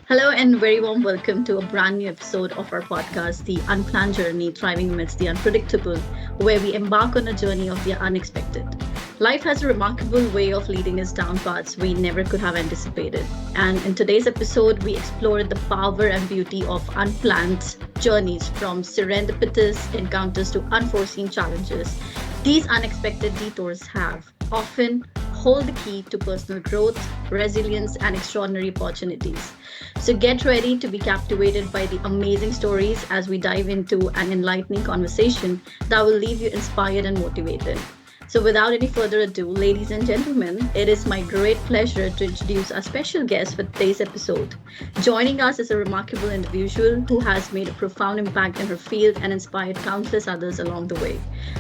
Hello, and very warm welcome to a brand new episode of our podcast, The Unplanned Journey Thriving Amidst the Unpredictable, where we embark on a journey of the unexpected. Life has a remarkable way of leading us down paths we never could have anticipated. And in today's episode, we explore the power and beauty of unplanned journeys from serendipitous encounters to unforeseen challenges. These unexpected detours have often hold the key to personal growth, resilience, and extraordinary opportunities. So get ready to be captivated by the amazing stories as we dive into an enlightening conversation that will leave you inspired and motivated. So, without any further ado, ladies and gentlemen, it is my great pleasure to introduce our special guest for today's episode. Joining us is a remarkable individual who has made a profound impact in her field and inspired countless others along the way.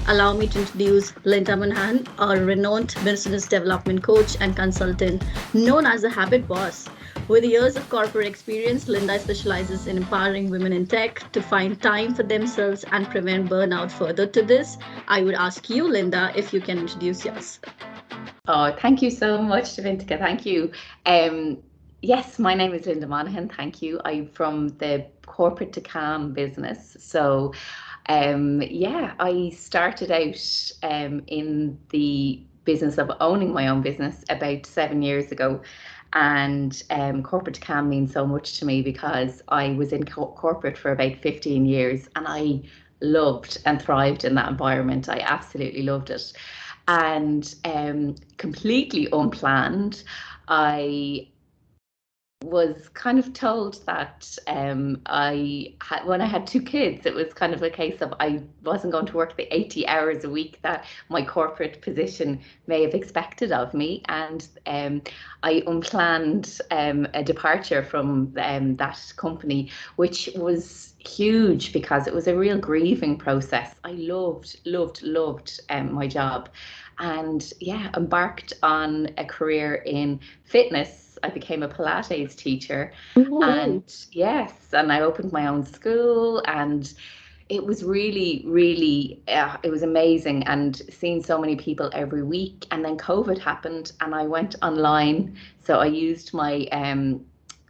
Allow me to introduce Linda Monahan, a renowned business development coach and consultant known as the Habit Boss. With years of corporate experience, Linda specializes in empowering women in tech to find time for themselves and prevent burnout. Further to this, I would ask you, Linda, if you can introduce yourself. Oh, thank you so much, Davintika. Thank you. Yes, my name is Linda Monahan. Thank you. I'm from the corporate to calm business. So, yeah, I started out in the business of owning my own business about 7 years ago. And corporate to calm means so much to me because I was in corporate for about 15 years and I loved and thrived in that environment. I absolutely loved it. And completely unplanned, I was kind of told that when I had two kids, it was kind of a case of I wasn't going to work the 80 hours a week that my corporate position may have expected of me. And I unplanned a departure from that company, which was huge because it was a real grieving process. I loved my job, and yeah, embarked on a career in fitness. I became a Pilates teacher, Ooh. and yes, and I opened my own school, and it was really, it was amazing, and seeing so many people every week. And then COVID happened, and I went online. So I used my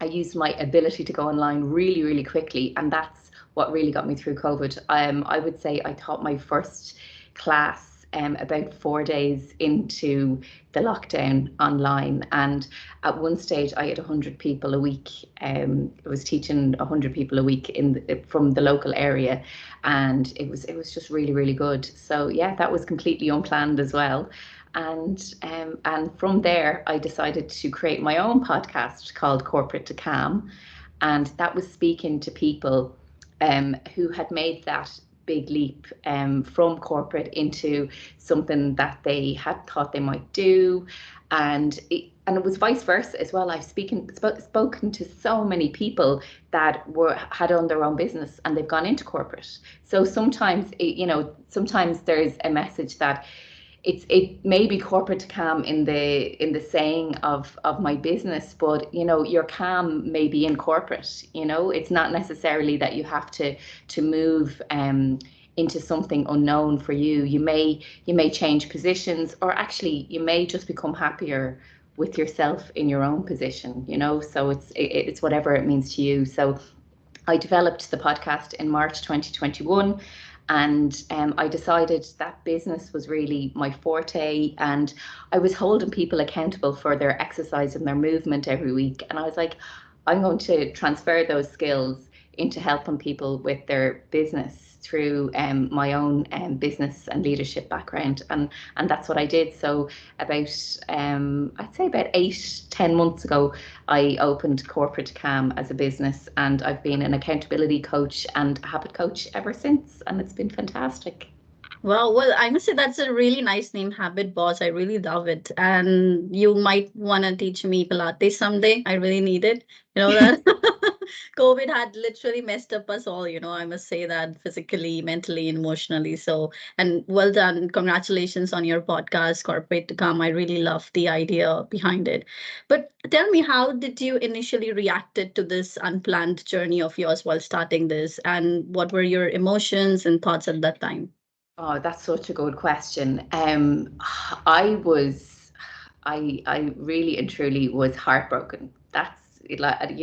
ability to go online really quickly, and that's what really got me through COVID. I would say I taught my first class about 4 days into the lockdown online, and at one stage I had 100 people a week. I was teaching 100 people a week from the local area, and it was just really good. So yeah, that was completely unplanned as well. And from there I decided to create my own podcast called Corporate to Calm, and that was speaking to people who had made that big leap from corporate into something that they had thought they might do. And it was vice versa as well. I've spoken to so many people that had owned their own business and they've gone into corporate. So sometimes sometimes there's a message that it may be corporate to calm in the saying of my business, but your calm may be in corporate. It's not necessarily that you have to move into something unknown for you. You may change positions, or actually you may just become happier with yourself in your own position. So it's whatever it means to you. So I developed the podcast in March 2021, and I decided that business was really my forte, and I was holding people accountable for their exercise and their movement every week. And I was like, I'm going to transfer those skills into helping people with their business through my own business and leadership background, and that's what I did. So about I'd say about 8-10 months ago, I opened Corporate Cam as a business, and I've been an accountability coach and a habit coach ever since, and it's been fantastic. Wow, well, I must say that's a really nice name, Habit Boss. I really love it. And you might want to teach me Pilates someday. I really need it. You know that COVID had literally messed up us all, I must say that physically, mentally, and emotionally. So, and well done. Congratulations on your podcast, Corporate to Come. I really love the idea behind it. But tell me, how did you initially reacted to this unplanned journey of yours while starting this? And what were your emotions and thoughts at that time? Oh, that's such a good question. I really and truly was heartbroken. That's like,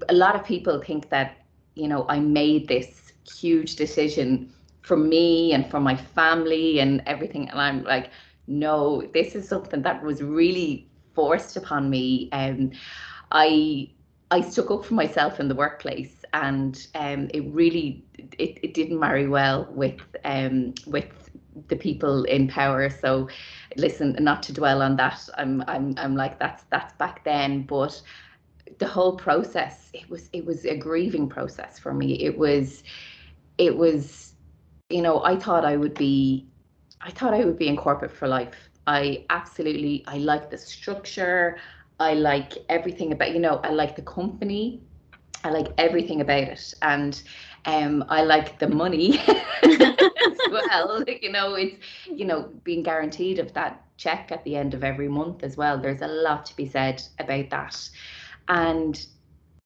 a lot of people think that, you know, I made this huge decision for me and for my family and everything. And I'm like, no, this is something that was really forced upon me. I I stuck up for myself in the workplace, and it didn't marry well with the people in power. So, listen, not to dwell on that. I'm like, that's back then, but the whole process, it was a grieving process for me. It was, you know, I thought I would be in corporate for life. I like the structure. I like everything about, you know, I like the company. I like everything about it. And I like the money as well. Like, you know, it's, you know, being guaranteed of that check at the end of every month as well. There's a lot to be said about that. And,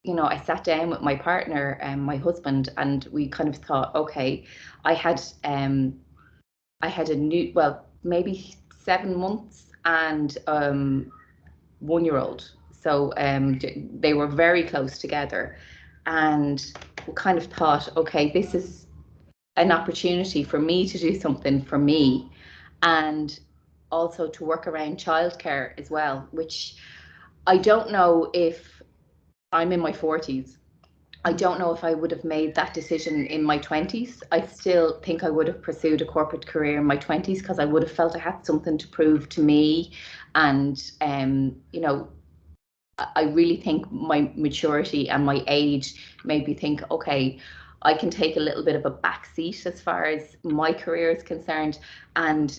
you know, I sat down with my partner and my husband, and we kind of thought, okay, I had I had a new, well, maybe 7 months and 1 year old. So they were very close together. And we kind of thought, okay, this is an opportunity for me to do something for me, and also to work around childcare as well, which I don't know if I'm in my 40s. I don't know if I would have made that decision in my 20s. I still think I would have pursued a corporate career in my 20s, because I would have felt I had something to prove to me. And, you know, I really think my maturity and my age made me think, okay, I can take a little bit of a back seat as far as my career is concerned, and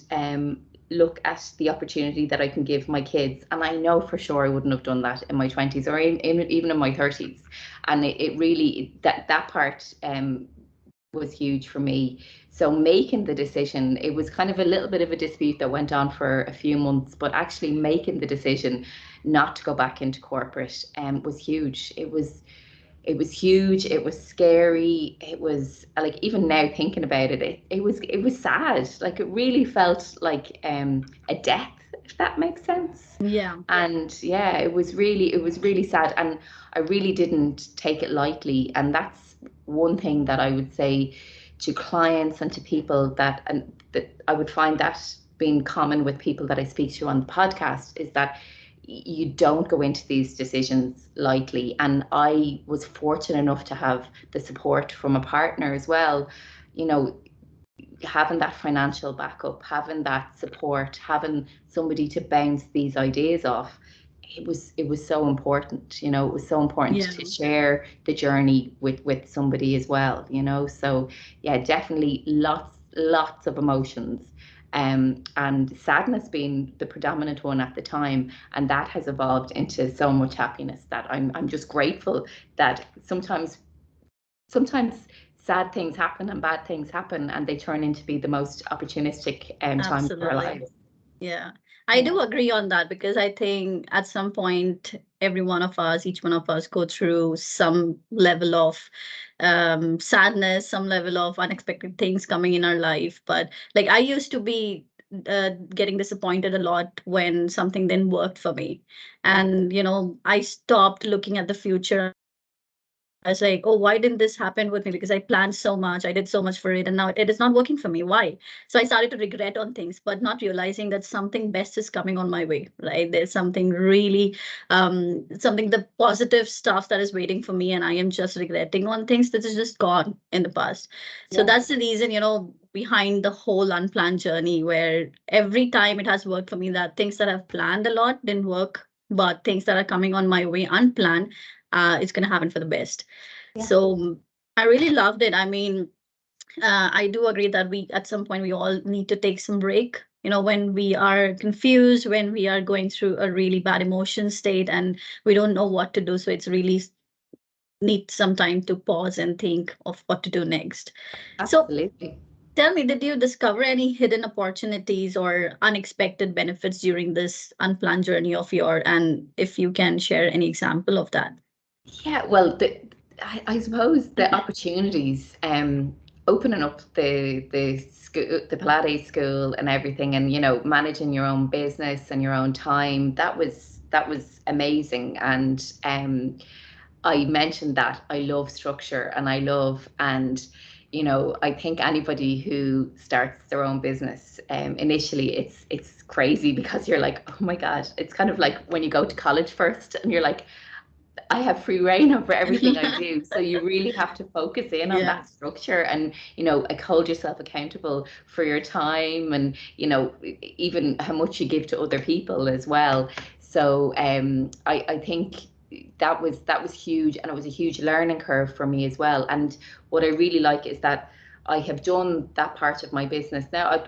look at the opportunity that I can give my kids. And I know for sure I wouldn't have done that in my 20s, or even in my 30s. And it really, that part was huge for me. So making the decision, it was kind of a little bit of a dispute that went on for a few months, but actually making the decision not to go back into corporate was huge. It was huge. It was scary. It was like, even now thinking about it, it was sad. Like, it really felt like a death, if that makes sense. Yeah. And yeah, it was really sad, and I really didn't take it lightly. And that's one thing that I would say to clients and to people, that I would find that being common with people that I speak to on the podcast, is that you don't go into these decisions lightly. And I was fortunate enough to have the support from a partner as well. You know, having that financial backup, having that support, having somebody to bounce these ideas off, it was so important. You know, it was so important Yeah. to share the journey with somebody as well, you know. So yeah, definitely lots of emotions, and sadness being the predominant one at the time. And that has evolved into so much happiness, that I'm just grateful that sometimes sad things happen and bad things happen, and they turn into be the most opportunistic times of our Absolutely. lives. Yeah, I Yeah, do agree on that, because I think at some point, every one of us, each one of us, go through some level of sadness, some level of unexpected things coming in our life. But like, I used to be getting disappointed a lot when something didn't work for me. yeah, And, I stopped looking at the future. I was like, oh, why didn't this happen with me? Because I planned so much, I did so much for it, and now it is not working for me. Why? So I started to regret on things, but not realizing that something best is coming on my way, right? There's something really, something, the positive stuff that is waiting for me, and I am just regretting on things that is just gone in the past. So yeah, that's the reason, behind the whole unplanned journey, where every time it has worked for me, that things that I've planned a lot didn't work, but things that are coming on my way unplanned, it's going to happen for the best. yeah. So I really loved it. I mean, I do agree that we, at some point, we all need to take some break. When we are confused, when we are going through a really bad emotion state, and we don't know what to do. So it's really need some time to pause and think of what to do next. So Absolutely. tell me, did you discover any hidden opportunities or unexpected benefits during this unplanned journey of yours? And if you can share any example of that. Yeah, well, I suppose the opportunities, opening up the school, the Pilates school, and everything, and, you know, managing your own business and your own time. That was amazing. And I mentioned that I love structure and I think anybody who starts their own business, initially it's crazy because you're like, oh my God, it's kind of like when you go to college first and you're like, I have free reign over everything I do. So you really have to focus in on Yeah. that structure and, like, hold yourself accountable for your time and, even how much you give to other people as well. So I think that was huge, and it was a huge learning curve for me as well. And what I really like is that I have done that part of my business now.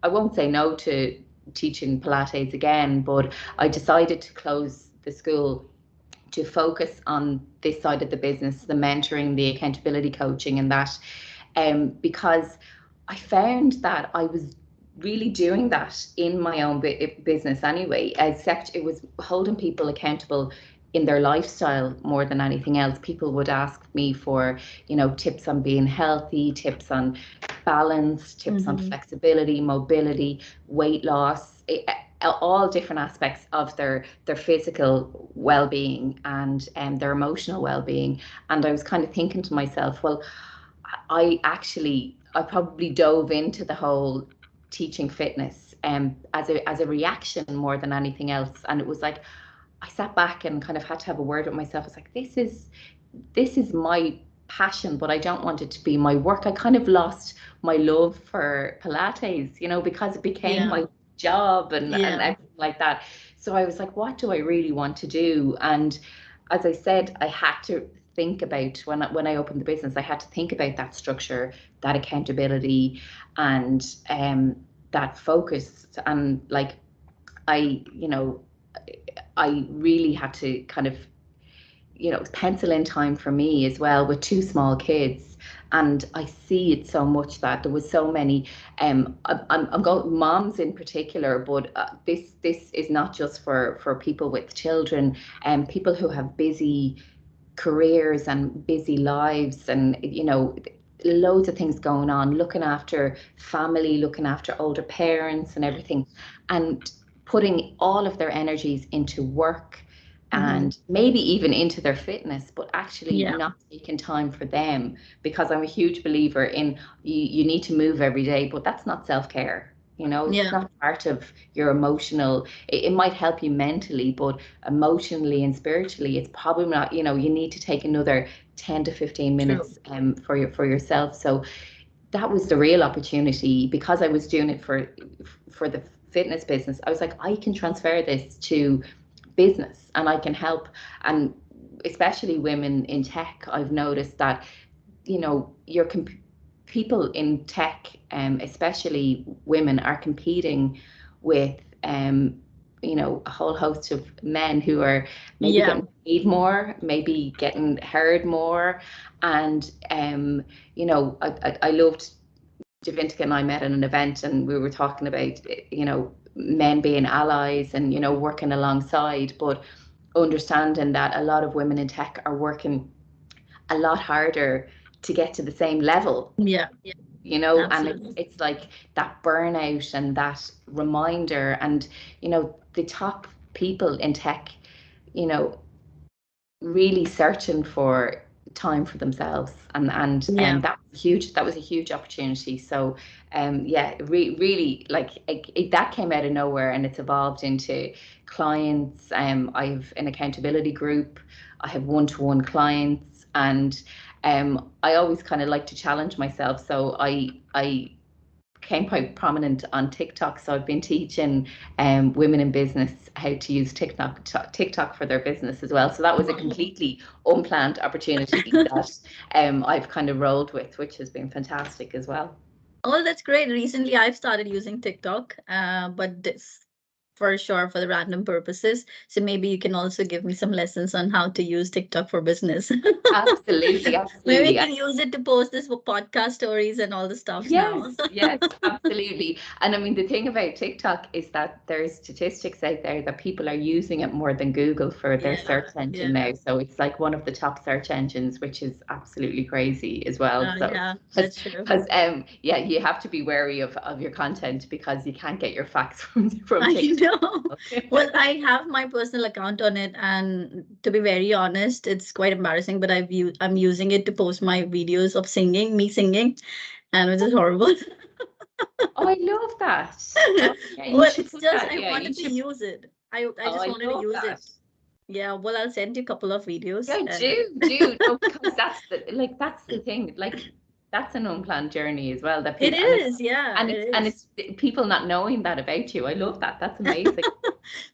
I won't say no to teaching Pilates again, but I decided to close the school to focus on this side of the business, the mentoring, the accountability coaching, and that, because I found that I was really doing that in my own business anyway, except it was holding people accountable in their lifestyle more than anything else. People would ask me for, tips on being healthy, tips on balance, tips on Hmm. flexibility, mobility, weight loss, all different aspects of their physical well-being and their emotional well-being. And I was kind of thinking to myself, well, I probably dove into the whole teaching fitness as a reaction more than anything else. And it was like I sat back and kind of had to have a word with myself. I was like, this is my passion, but I don't want it to be my work. I kind of lost my love for Pilates, because it became Yeah. my job and Yeah. everything like that. So I was like, what do I really want to do? And as I said, I had to think about when I opened the business, I had to think about that structure, that accountability, and that focus. And like I, I really had to kind of, pencil in time for me as well with two small kids. And I see it so much that there was so many, I'm going moms in particular, but this is not just for people with children and people who have busy careers and busy lives and, loads of things going on, looking after family, looking after older parents and everything, and putting all of their energies into work Hmm. and maybe even into their fitness, but actually Yeah. not taking time for them. Because I'm a huge believer in you need to move every day, but that's not self-care. It's Yeah. not part of your emotional. It might help you mentally, but emotionally and spiritually, it's probably not. You need to take another 10 to 15 True. minutes for yourself. So that was the real opportunity because I was doing it for the fitness business. I was like, I can transfer this to business and I can help. And especially women in tech, I've noticed that, your people in tech, especially women, are competing with, a whole host of men who are maybe Yeah. getting paid more, maybe getting heard more. And, I loved Javintika and I met at an event and we were talking about, men being allies and, working alongside, but understanding that a lot of women in tech are working a lot harder to get to the same level, Yeah. and it's, Absolutely. it's like that burnout and that reminder. And, the top people in tech, you know, really searching for time for themselves, and Yeah. that was a huge opportunity. So yeah, really, like that came out of nowhere and it's evolved into clients. I've an accountability group, I have one-to-one clients, and I always kind of like to challenge myself. So I became quite prominent on TikTok. So I've been teaching women in business how to use TikTok for their business as well. So that was a completely unplanned opportunity that I've kind of rolled with, which has been fantastic as well. Oh, that's great. Recently, I've started using TikTok, but this for sure for the random purposes. So maybe you can also give me some lessons on how to use TikTok for business. Absolutely, Maybe we absolutely. can use it to post this podcast stories and all the stuff Yes, now. yes, absolutely. And I mean, the thing about TikTok is that there's statistics out there that people are using it more than Google for their Yeah, search engine yeah, now. So it's like one of the top search engines, which is absolutely crazy as well. So, yeah, because, that's true. yeah, you have to be wary of your content because you can't get your facts from I TikTok. Well, I have my personal account on it, and to be very honest, it's quite embarrassing. But I'm using it to post my videos of singing, me singing, and which is horrible. Oh, I love that. Oh, yeah, you Well, should it's put just that. I Yeah, you wanted to should. use it. I Oh, just I wanted to love use that. it. Yeah. Well, I'll send you a couple of videos, Yeah, and do. No, because that's the thing. Like, that's an unplanned journey as well. That it people and it's is. Yeah, and it it's and is. it's people not knowing that about you. I love that. That's amazing.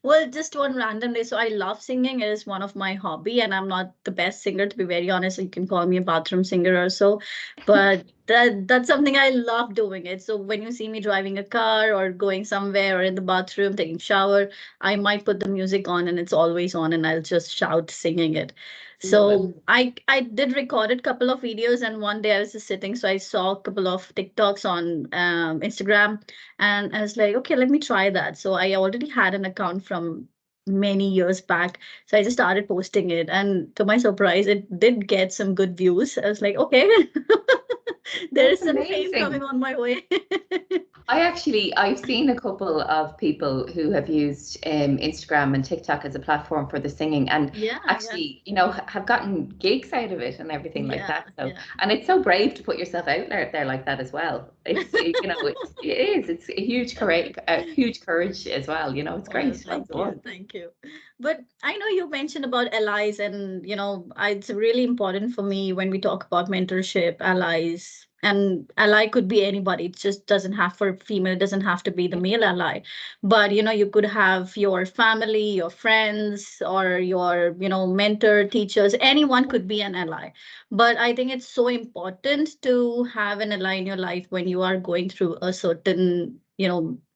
Well, just one random day. So I love singing. It is one of my hobby, and I'm not the best singer, to be very honest. You can call me a bathroom singer or so, but that's something I love doing it. So when you see me driving a car or going somewhere or in the bathroom taking shower, I might put the music on, and it's always on, and I'll just shout singing it. Love it. So I did record a couple of videos, and one day I was just sitting, so I saw a couple of TikToks on Instagram, and I was like, okay, let me try that. So I already had an account from many years back. So I just started posting it. And to my surprise, it did get some good views. I was like, okay, there That's is some fame amazing. coming on my way. I've seen a couple of people who have used Instagram and TikTok as a platform for the singing, and Yeah, yeah, actually, have gotten gigs out of it and everything like yeah, that. So, yeah. and it's so brave to put yourself out there like that as well. It's a huge courage as well. It's Well, great. Well thank you, done. thank you. But I know you mentioned about allies, and it's really important for me when we talk about mentorship, allies, and ally could be anybody. It just doesn't have for female, it doesn't have to be the male ally. But you could have your family, your friends, or your mentor, teachers. Anyone could be an ally. But I think it's so important to have an ally in your life when you are going through a certain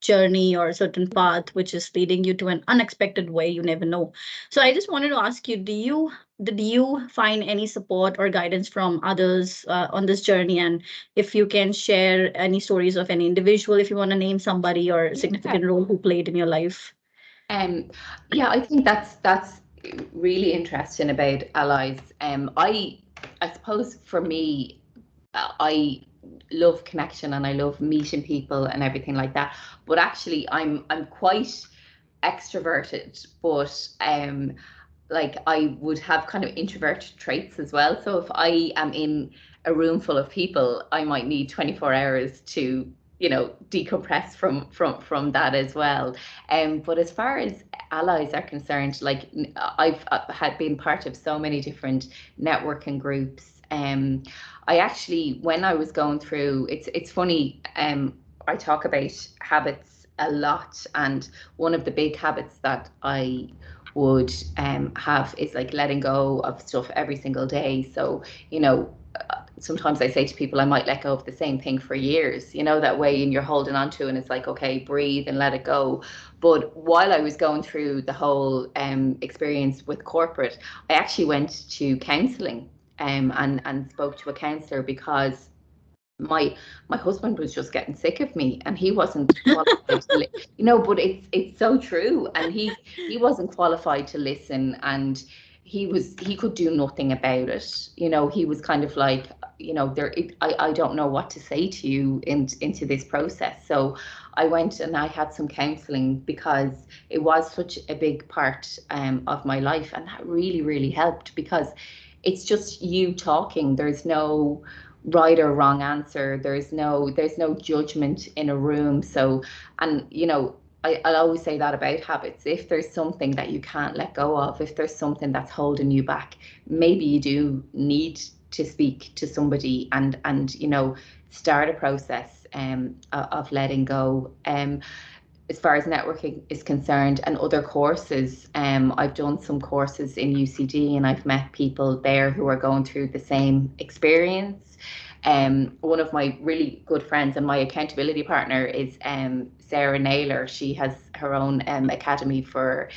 journey or a certain path which is leading you to an unexpected way. You never know. So I just wanted to ask you, did you find any support or guidance from others on this journey? And if you can share any stories of any individual, if you want to name somebody or Yeah. significant role who played in your life. Um, yeah, I think that's really interesting about allies. I suppose for me, I love connection and I love meeting people and everything like that. But actually, I'm quite extroverted, but like I would have kind of introverted traits as well. So if I am in a room full of people, I might need 24 hours to, decompress from that as well. But as far as allies are concerned, like I've had been part of so many different networking groups. I actually, when I was going through, it's funny. I talk about habits a lot, and one of the big habits that I would have is like letting go of stuff every single day. So, sometimes I say to people, I might let go of the same thing for years, that way, and you're holding on to, and it's like, okay, breathe and let it go. But while I was going through the whole experience with corporate, I actually went to counselling and spoke to a counsellor because my husband was just getting sick of me and he wasn't qualified to but it's so true, and he wasn't qualified to listen, and he could do nothing about it. He was kind of like, I don't know what to say to you into this process. So I went and I had some counseling because it was such a big part of my life, and that really really helped because it's just you talking. There's no right or wrong answer. There's no judgment in a room. So, and I'll always say that about habits. If there's something that you can't let go of, if there's something that's holding you back, maybe you do need to speak to somebody and start a process of letting go. As far as networking is concerned and other courses, I've done some courses in UCD and I've met people there who are going through the same experience. One of my really good friends and my accountability partner is Sarah Naylor. She has her own academy for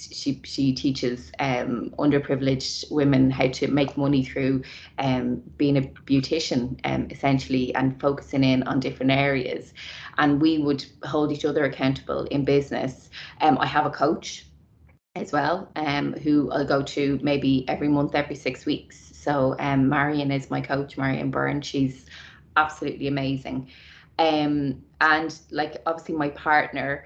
she teaches underprivileged women how to make money through being a beautician, essentially, and focusing in on different areas. And we would hold each other accountable in business. I have a coach as well, who I'll go to maybe every month, every 6 weeks. So Marion is my coach, Marion Byrne. She's absolutely amazing. And like obviously my partner,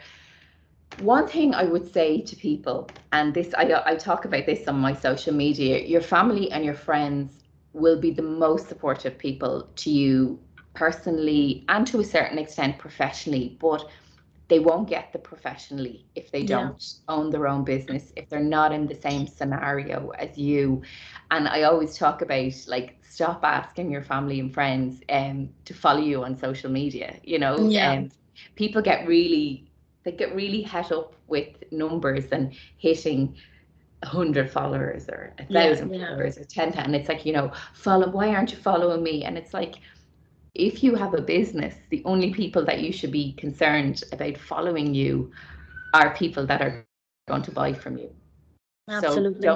One thing I would say to people, and this I talk about this on my social media, your family and your friends will be the most supportive people to you personally and to a certain extent professionally, but they won't get the professionally if they Yeah. don't own their own business, if they're not in the same scenario as you. And I always talk about, like, stop asking your family and friends to follow you on social media. Yeah. People get really, they get really het up with numbers and hitting 100 followers or a Yeah. thousand Yeah. followers or 10, and it's like, follow, why aren't you following me? And it's like, if you have a business, the only people that you should be concerned about following you are people that are going to buy from you. So Absolutely.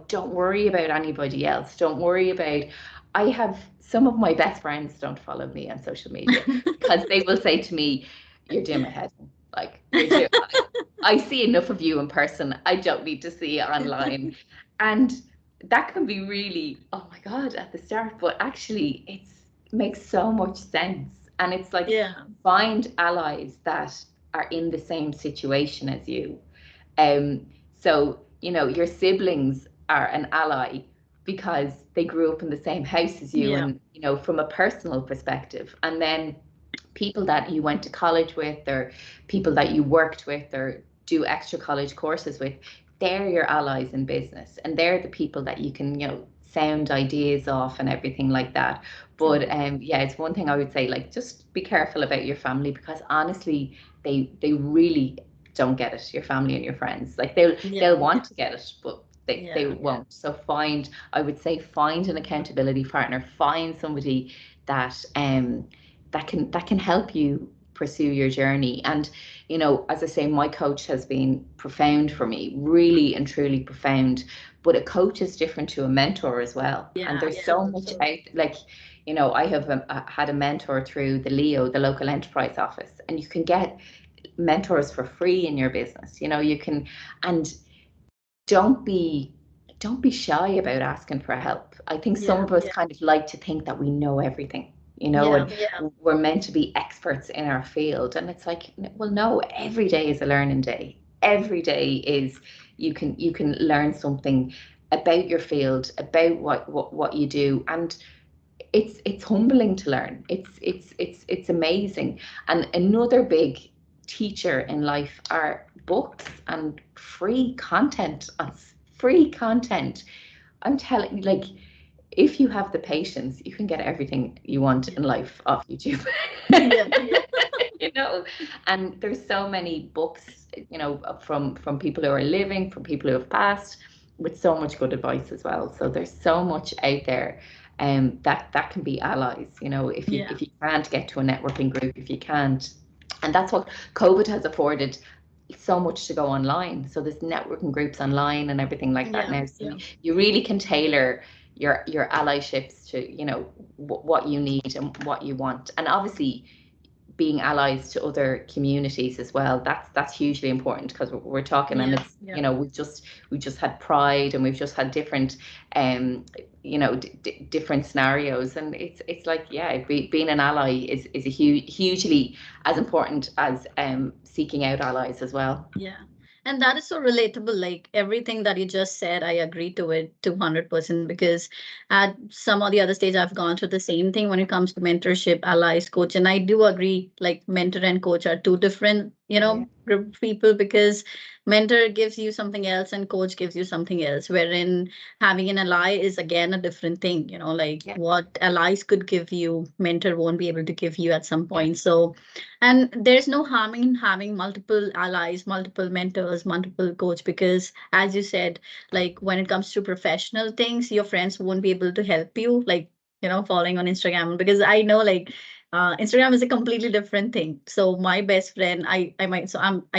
don't worry about anybody else. Don't worry about, I have some of my best friends don't follow me on social media because they will say to me, you're doing my head in. Like, I see enough of you in person. I don't need to see it online. And that can be really, oh my God, at the start, but actually it makes so much sense. And it's like, Yeah. find allies that are in the same situation as you. So your siblings are an ally because they grew up in the same house as you, Yeah. and from a personal perspective. And then people that you went to college with, or people that you worked with or do extra college courses with, they're your allies in business, and they're the people that you can sound ideas off and everything like that. But True. yeah, it's one thing I would say, like, just be careful about your family, because honestly, they really don't get it, your family and your friends. Like, they'll Yeah. want to get it, but they Yeah. won't. So I would say, find an accountability partner, find somebody that that can help you pursue your journey. And as I say, my coach has been profound for me, really and truly profound. But a coach is different to a mentor as well, and Yeah. there's so So much true. out, like, I have had a mentor through the Leo, the local enterprise office, and you can get mentors for free in your business. You can. And don't be don't be shy about asking for help. I think some Yeah. of us kind of like to think that we know everything, Yeah. and we're meant to be experts in our field. And it's like, well, no, every day is a learning day. Every day is, you can learn something about your field, about what you do. And it's humbling to learn. It's amazing. And another big teacher in life are books and free content. Free content. I'm telling you, like, if you have the patience, you can get everything you want Yeah. in life off YouTube. Yeah. you know and there's so many books, from people who are living, from people who have passed, with so much good advice as well. So there's so much out there, that can be allies, if you Yeah. if you can't get to a networking group, if you can't. And that's what COVID has afforded, so much to go online. So there's networking groups online and everything like that Yeah. now. So Yeah. you really can tailor your allyships to what you need and what you want. And obviously, being allies to other communities as well, that's hugely important, because we're talking, and Yeah. it's, Yeah. we've just had Pride, and we've just had different, different scenarios. And it's like, yeah, being an ally is a hugely as important as seeking out allies as well. Yeah. And that is so relatable. Like everything that you just said, I agree to it 200% because at some or the other stage, I've gone through the same thing when it comes to mentorship, allies, coach. And I do agree, like mentor and coach are two different, Yeah, group of people because mentor gives you something else and coach gives you something else. Wherein having an ally is again a different thing, like yeah, what allies could give you, mentor won't be able to give you at some yeah, point. So and there's no harm in having multiple allies, multiple mentors, multiple coach, because as you said, like when it comes to professional things, your friends won't be able to help you, like, following on Instagram, because I know like Instagram is a completely different thing. So my best friend, I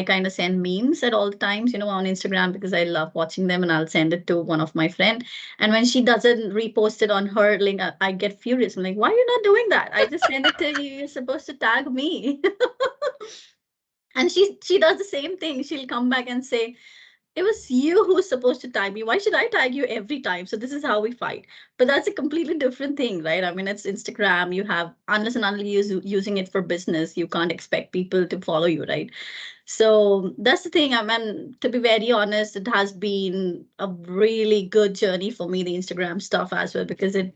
kind of send memes at all times, on Instagram because I love watching them and I'll send it to one of my friend. And when she doesn't repost it on her link, I get furious. I'm like, why are you not doing that? I just send it to you. You're supposed to tag me. And she does the same thing. She'll come back and say, it was you who's supposed to tag me. Why should I tag you every time? So this is how we fight. But that's a completely different thing, right? I mean, it's Instagram. You have, unless and unless you're using it for business, you can't expect people to follow you, right? So that's the thing. I mean, to be very honest, it has been a really good journey for me, the Instagram stuff as well, because it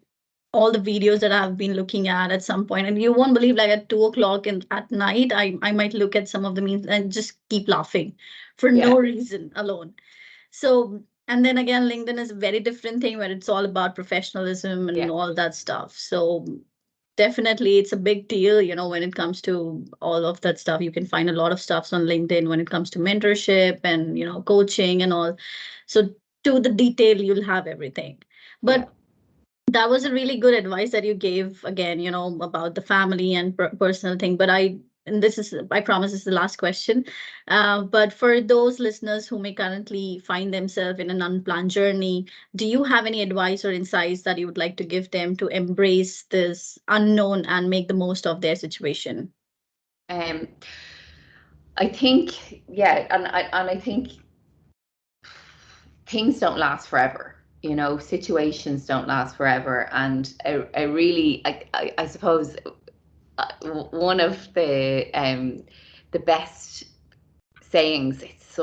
all the videos that I've been looking at some point, and you won't believe, like at 2 o'clock at night, I might look at some of the memes and just keep laughing for Yeah, no reason alone. So, and then again, LinkedIn is a very different thing where it's all about professionalism and yeah, all that stuff. So definitely it's a big deal, when it comes to all of that stuff. You can find a lot of stuff on LinkedIn when it comes to mentorship and, coaching and all. So to the detail, you'll have everything. yeah. But that was a really good advice that you gave again, about the family and personal thing. But and this is, I promise, this is the last question. But for those listeners who may currently find themselves in an unplanned journey, do you have any advice or insights that you would like to give them to embrace this unknown and make the most of their situation? Um, I think, yeah, and I think things don't last forever. Situations don't last forever, and I really, I suppose, one of the best sayings. It's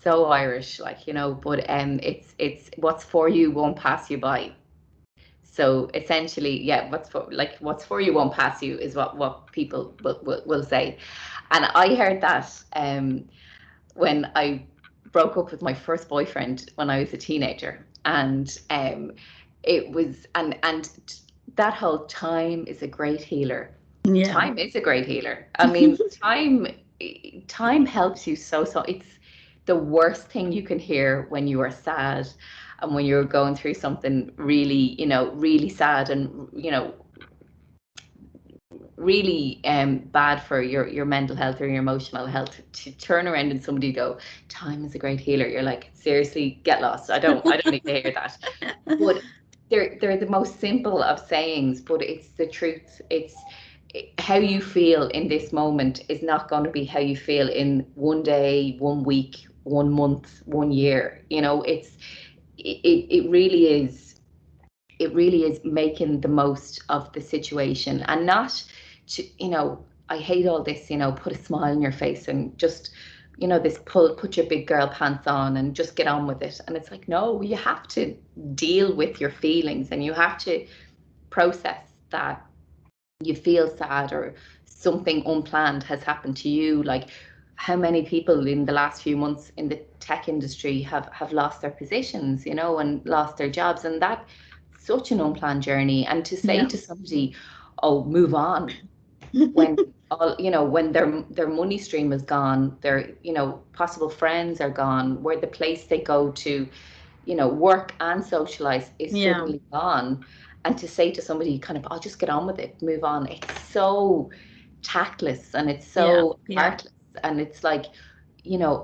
so Irish, like, but it's what's for you won't pass you by. So essentially, yeah, what's for you won't pass you is what people will say. And I heard that when I broke up with my first boyfriend when I was a teenager, and it was and that whole time is a great healer. Yeah. Time is a great healer. I mean, time helps you so. It's the worst thing you can hear when you are sad and when you're going through something really, really sad and, really bad for your mental health or your emotional health, to turn around and somebody go, time is a great healer. You're like, seriously, get lost. I don't need to hear that. But they're the most simple of sayings, but it's the truth. How you feel in this moment is not going to be how you feel in one day, 1 week, 1 month, 1 year. It really is. It really is making the most of the situation, and not to, I hate all this, put a smile on your face and just, this put your big girl pants on and just get on with it. And it's like, no, you have to deal with your feelings, and you have to process that you feel sad or something unplanned has happened to you. Like, how many people in the last few months in the tech industry have lost their positions, and lost their jobs, and that such an unplanned journey. And to say Yeah. to somebody, oh, move on, when all, when their money stream is gone, their, possible friends are gone, where the place they go to, work and socialize is Yeah. suddenly gone. And to say to somebody, kind of, I'll just get on with it, move on, it's so tactless and it's Yeah. so Yeah. heartless. And it's like,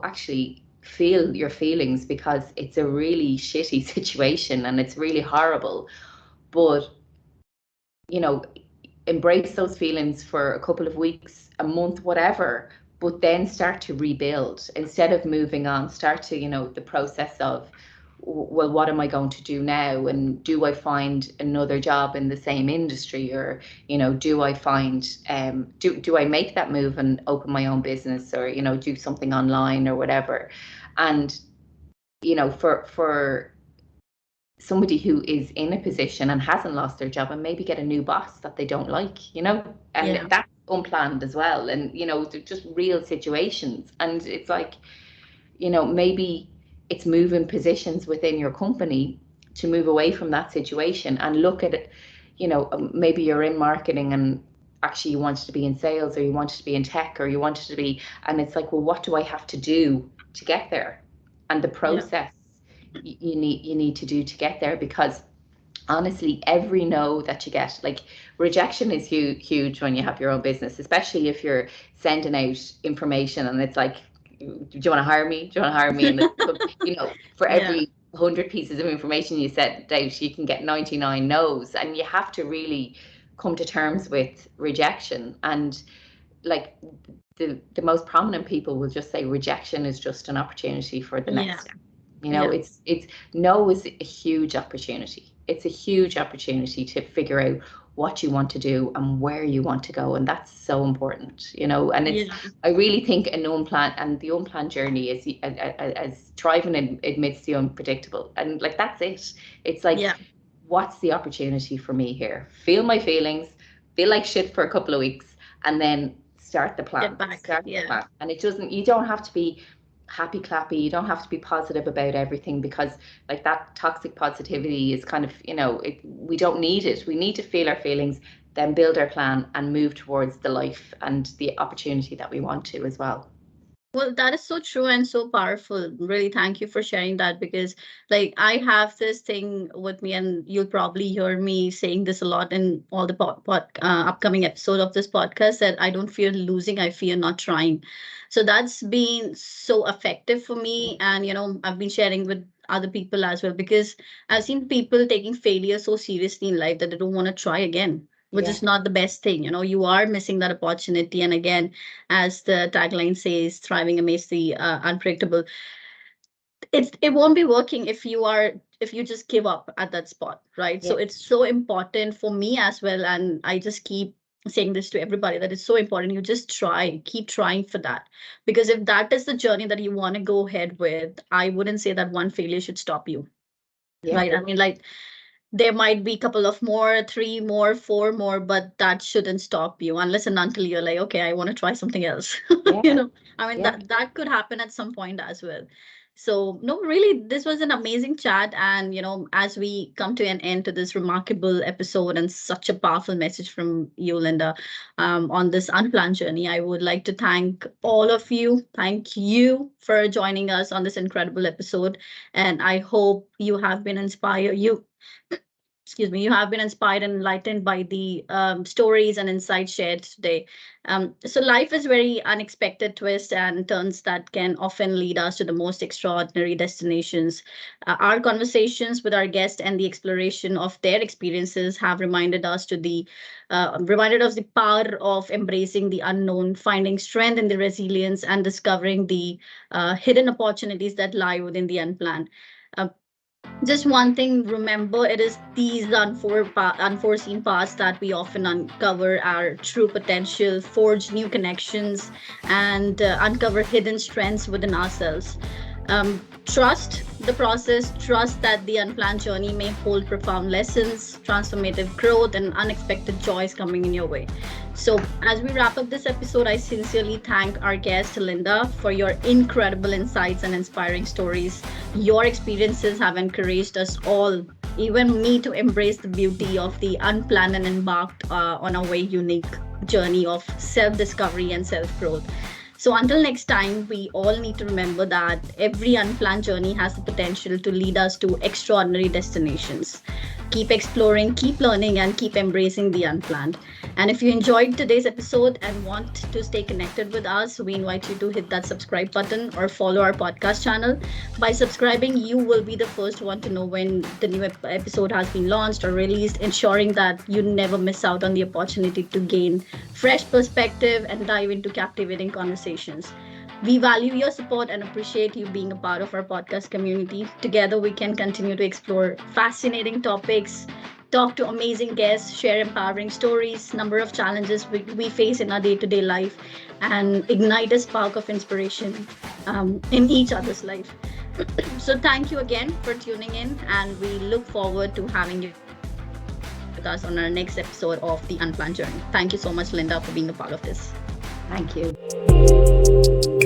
actually feel your feelings, because it's a really shitty situation and it's really horrible. But, you know, embrace those feelings for a couple of weeks, a month, whatever, but then start to rebuild instead of moving on. Start to, the process of, well, what am I going to do now? And do I find another job in the same industry? Or, do I find, do I make that move and open my own business, or, do something online or whatever? And, for somebody who is in a position and hasn't lost their job, and maybe get a new boss that they don't like, and Yeah. that's unplanned as well. And, they're just real situations. And it's like, maybe it's moving positions within your company to move away from that situation and look at it. Maybe you're in marketing and actually you wanted to be in sales, or you wanted to be in tech, or you wanted to be, and it's like, well, what do I have to do to get there? And the Yeah. process you need to do to get there. Because honestly, every no that you get, like, rejection is huge when you have your own business, especially if you're sending out information and it's like, do you want to hire me? Do you want to hire me? And for Yeah. every 100 pieces of information you send out, you can get 99 no's, and you have to really come to terms with rejection. And, like, the most prominent people will just say rejection is just an opportunity for the next Yeah. step. Yeah. It's no is a huge opportunity. It's a huge opportunity to figure out what you want to do and where you want to go. And that's so important, you know. And it's, Yeah. I really think an unplanned, and the unplanned journey is as thriving amidst the unpredictable. And like, that's it. It's like, Yeah. what's the opportunity for me here? Feel my feelings, feel like shit for a couple of weeks, and then start the Get plan. back. Start the Yeah. plan. And it doesn't, you don't have to be happy clappy, you don't have to be positive about everything, because like that toxic positivity is kind of, you know, we don't need it. We need to feel our feelings, then build our plan and move towards the life and the opportunity that we want to as well. Well, that is so true and so powerful. Really, thank you for sharing that, because, like, I have this thing with me, and you'll probably hear me saying this a lot in all the upcoming episode of this podcast, that I don't fear losing, I fear not trying. So that's been so effective for me. And, I've been sharing with other people as well, because I've seen people taking failure so seriously in life that they don't want to try again, which Yeah, is not the best thing. You are missing that opportunity. And again, as the tagline says, thriving amidst the unpredictable. It won't be working if you just give up at that spot, right? yeah, So it's so important for me as well, and I just keep saying this to everybody, that it's so important you just try, keep trying for that, because if that is the journey that you want to go ahead with, I wouldn't say that one failure should stop you, yeah, right? I mean, like, there might be a couple of more, three more, four more, but that shouldn't stop you unless and until you're like, okay, I want to try something else. yeah, I mean, yeah. that could happen at some point as well. So, no, really, this was an amazing chat. And, as we come to an end to this remarkable episode and such a powerful message from you, Linda, on this unplanned journey, I would like to thank all of you. Thank you for joining us on this incredible episode. And I hope you have been inspired. You have been inspired and enlightened by the stories and insights shared today. So life is very unexpected twists and turns that can often lead us to the most extraordinary destinations. Our conversations with our guests and the exploration of their experiences have reminded us the power of embracing the unknown, finding strength in the resilience, and discovering the hidden opportunities that lie within the unplanned. Uh, just one thing, remember, it is these unforeseen paths that we often uncover our true potential, forge new connections, and uncover hidden strengths within ourselves. Trust the process, trust that the unplanned journey may hold profound lessons, transformative growth, and unexpected joys coming in your way. So, as we wrap up this episode, I sincerely thank our guest, Linda, for your incredible insights and inspiring stories. Your experiences have encouraged us all, even me, to embrace the beauty of the unplanned and embarked on a very unique journey of self discovery and self growth. So, until next time, we all need to remember that every unplanned journey has the potential to lead us to extraordinary destinations. Keep exploring, keep learning, and keep embracing the unplanned. And if you enjoyed today's episode and want to stay connected with us, we invite you to hit that subscribe button or follow our podcast channel. By subscribing, you will be the first one to know when the new episode has been launched or released, ensuring that you never miss out on the opportunity to gain fresh perspective and dive into captivating conversations. We value your support and appreciate you being a part of our podcast community. Together, we can continue to explore fascinating topics, talk to amazing guests, share empowering stories, number of challenges we face in our day-to-day life, and ignite a spark of inspiration in each other's life. So thank you again for tuning in, and we look forward to having you with us on our next episode of The Unplanned Journey. Thank you so much, Linda, for being a part of this. Thank you.